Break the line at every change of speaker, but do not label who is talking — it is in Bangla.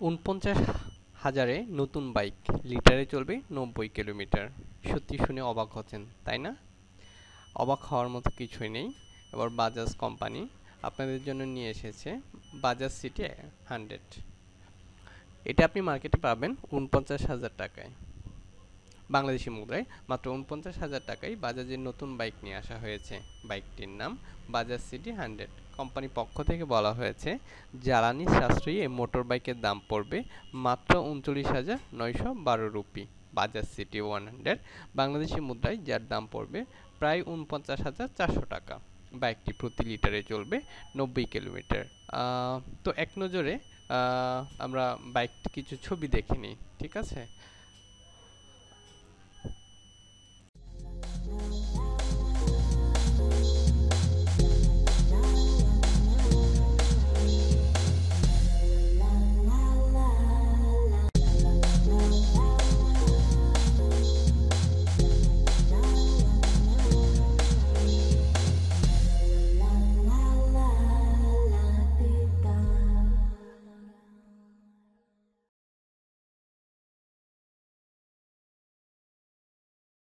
49,000-এ নতুন বাইক, লিটারে চলবে 90 কিলোমিটার। সত্যি শুনে অবাক হচ্ছেন, তাই না? অবাক হওয়ার মতো কিছুই নেই। এবার বাজাজ কোম্পানি আপনাদের জন্য নিয়ে এসেছে বাজাজ সিটি 100। এটা আপনি মার্কেটে পাবেন 49,000 টাকায়। বাংলাদেশি মুদ্রায় মাত্র 49,000 টাকায় বাজাজের নতুন বাইক নিয়ে আসা হয়েছে। বাইকটির নাম বাজাজ সিটি 100। কোম্পানি পক্ষ থেকে বলা হয়েছে, জ্বালানি সাশ্রয়ী এই মোটর বাইকের দাম পড়বে মাত্র 39,912 রুপি। বাজাজ সিটি 100 বাংলাদেশি মুদ্রায় যার দাম পড়বে প্রায় 49,400 টাকা। বাইকটি প্রতি লিটারে চলবে 90 কিলোমিটার। তো এক নজরে আমরা বাইকটি কিছু ছবি দেখে নিই, ঠিক আছে?